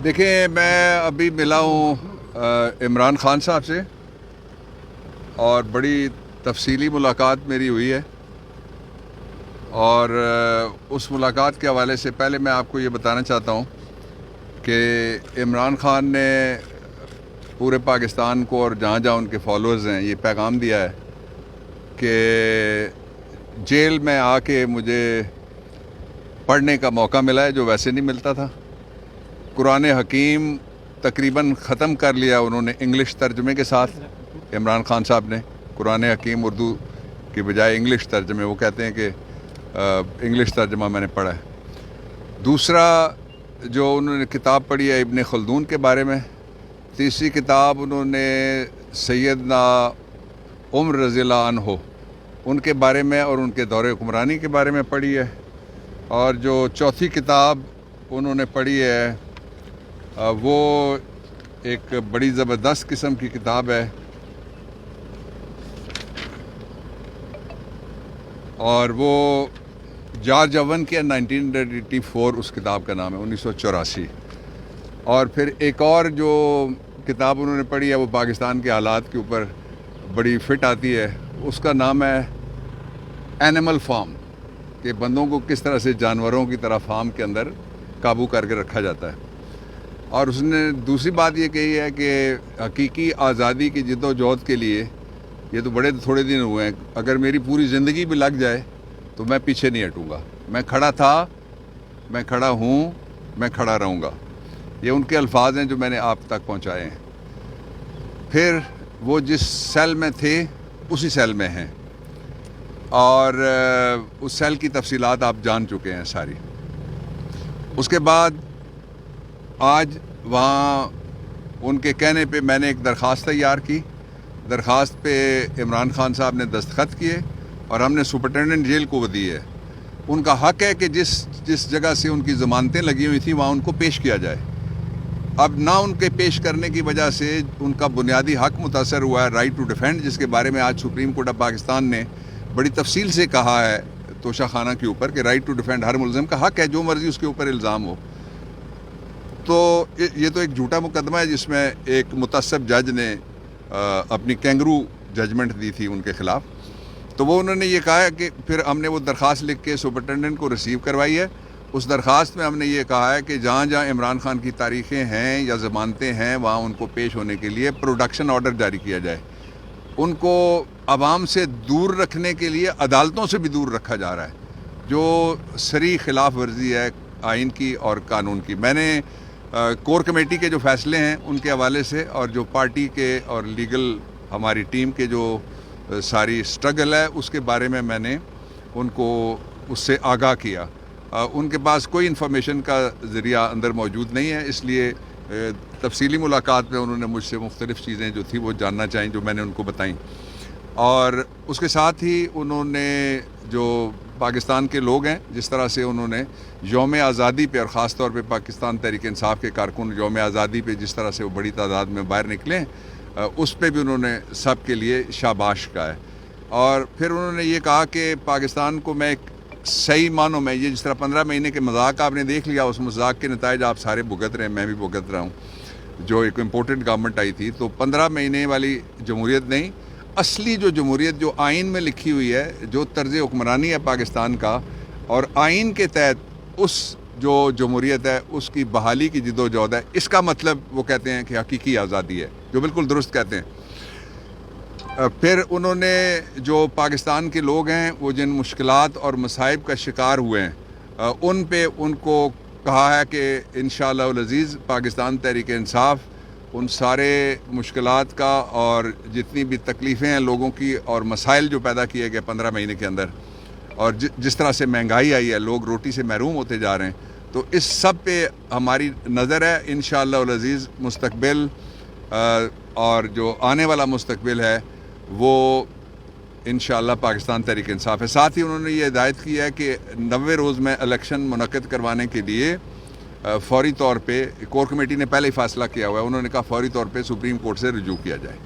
دیکھیں، میں ابھی ملا ہوں عمران خان صاحب سے اور بڑی تفصیلی ملاقات میری ہوئی ہے، اور اس ملاقات کے حوالے سے پہلے میں آپ کو یہ بتانا چاہتا ہوں کہ عمران خان نے پورے پاکستان کو اور جہاں جہاں ان کے فالوورز ہیں یہ پیغام دیا ہے کہ جیل میں آ کے مجھے پڑھنے کا موقع ملا ہے جو ویسے نہیں ملتا تھا۔ قرآن حکیم تقریباً ختم کر لیا انہوں نے انگلش ترجمے کے ساتھ، عمران خان صاحب نے قرآن حکیم اردو کی بجائے انگلش ترجمے، وہ کہتے ہیں کہ انگلش ترجمہ میں نے پڑھا ہے۔ دوسرا جو انہوں نے کتاب پڑھی ہے ابن خلدون کے بارے میں، تیسری کتاب انہوں نے سیدنا عمر رضی اللہ عنہ ان کے بارے میں اور ان کے دور حکمرانی کے بارے میں پڑھی ہے، اور جو چوتھی کتاب انہوں نے پڑھی ہے وہ ایک بڑی زبردست قسم کی کتاب ہے، اور وہ جارج اوون کے 1984 اس کتاب کا نام ہے، 1984۔ اور پھر ایک اور جو کتاب انہوں نے پڑھی ہے وہ پاکستان کے حالات کے اوپر بڑی فٹ آتی ہے، اس کا نام ہے اینیمل فارم، کہ بندوں کو کس طرح سے جانوروں کی طرح فارم کے اندر قابو کر کے رکھا جاتا ہے۔ اور اس نے دوسری بات یہ کہی ہے کہ حقیقی آزادی کی جد و جہد کے لیے یہ تو بڑے تھوڑے دن ہوئے ہیں، اگر میری پوری زندگی بھی لگ جائے تو میں پیچھے نہیں ہٹوں گا، میں کھڑا تھا، میں کھڑا ہوں، میں کھڑا رہوں گا۔ یہ ان کے الفاظ ہیں جو میں نے آپ تک پہنچائے ہیں۔ پھر وہ جس سیل میں تھے اسی سیل میں ہیں، اور اس سیل کی تفصیلات آپ جان چکے ہیں ساری۔ اس کے بعد آج وہاں ان کے کہنے پہ میں نے ایک درخواست تیار کی، درخواست پہ عمران خان صاحب نے دستخط کیے اور ہم نے سپرنٹینڈنٹ جیل کو وہ دی ہے۔ ان کا حق ہے کہ جس جگہ سے ان کی ضمانتیں لگی ہوئی تھیں وہاں ان کو پیش کیا جائے۔ اب نہ ان کے پیش کرنے کی وجہ سے ان کا بنیادی حق متاثر ہوا ہے، رائٹ ٹو ڈیفینڈ، جس کے بارے میں آج سپریم کورٹ آف پاکستان نے بڑی تفصیل سے کہا ہے توشہ خانہ کے اوپر کہ رائٹ ٹو ڈیفینڈ ہر ملزم کا حق ہے، جو مرضی اس کے اوپر الزام ہو۔ تو یہ تو ایک جھوٹا مقدمہ ہے جس میں ایک متعصب جج نے اپنی کینگرو ججمنٹ دی تھی ان کے خلاف۔ تو وہ انہوں نے یہ کہا ہے کہ پھر ہم نے وہ درخواست لکھ کے سپرنٹینڈنٹ کو ریسیو کروائی ہے۔ اس درخواست میں ہم نے یہ کہا ہے کہ جہاں جہاں عمران خان کی تاریخیں ہیں یا ضمانتیں ہیں وہاں ان کو پیش ہونے کے لیے پروڈکشن آرڈر جاری کیا جائے۔ ان کو عوام سے دور رکھنے کے لیے عدالتوں سے بھی دور رکھا جا رہا ہے، جو صریح خلاف ورزی ہے آئین کی اور قانون کی۔ میں نے کور کمیٹی کے جو فیصلے ہیں ان کے حوالے سے اور جو پارٹی کے اور لیگل ہماری ٹیم کے جو ساری سٹرگل ہے اس کے بارے میں نے ان کو اس سے آگاہ کیا۔ ان کے پاس کوئی انفارمیشن کا ذریعہ اندر موجود نہیں ہے، اس لیے تفصیلی ملاقات میں انہوں نے مجھ سے مختلف چیزیں جو تھی وہ جاننا چاہیں جو میں نے ان کو بتائیں۔ اور اس کے ساتھ ہی انہوں نے جو پاکستان کے لوگ ہیں جس طرح سے انہوں نے یوم آزادی پہ اور خاص طور پہ پاکستان تحریک انصاف کے کارکن یوم آزادی پہ جس طرح سے وہ بڑی تعداد میں باہر نکلے ہیں، اس پہ بھی انہوں نے سب کے لیے شاباش کہا ہے۔ اور پھر انہوں نے یہ کہا کہ پاکستان کو میں ایک صحیح معنوں میں، یہ جس طرح 15 مہینے کے مذاق آپ نے دیکھ لیا، اس مذاق کے نتائج آپ سارے بھگت رہے ہیں، میں بھی بھگت رہا ہوں، جو ایک امپورٹنٹ گورنمنٹ آئی تھی، تو 15 مہینے والی جمہوریت نہیں، اصلی جو جمہوریت جو آئین میں لکھی ہوئی ہے، جو طرز حکمرانی ہے پاکستان کا، اور آئین کے تحت اس جو جمہوریت ہے اس کی بحالی کی جد و جہد ہے، اس کا مطلب وہ کہتے ہیں کہ حقیقی آزادی ہے، جو بالکل درست کہتے ہیں۔ پھر انہوں نے جو پاکستان کے لوگ ہیں وہ جن مشکلات اور مصائب کا شکار ہوئے ہیں ان پہ ان کو کہا ہے کہ انشاءاللہ العزیز پاکستان تحریک انصاف ان سارے مشکلات کا اور جتنی بھی تکلیفیں ہیں لوگوں کی اور مسائل جو پیدا کیے گئے 15 مہینے کے اندر، اور جس طرح سے مہنگائی آئی ہے، لوگ روٹی سے محروم ہوتے جا رہے ہیں، تو اس سب پہ ہماری نظر ہے۔ انشاءاللہ العزیز مستقبل اور جو آنے والا مستقبل ہے وہ انشاءاللہ پاکستان تحریک انصاف ہے۔ ساتھ ہی انہوں نے یہ ہدایت کی ہے کہ 90 روز میں الیکشن منعقد کروانے کے لیے فوری طور پہ کور کمیٹی نے پہلے ہی فیصلہ کیا ہوا ہے، انہوں نے کہا فوری طور پہ سپریم کورٹ سے رجوع کیا جائے۔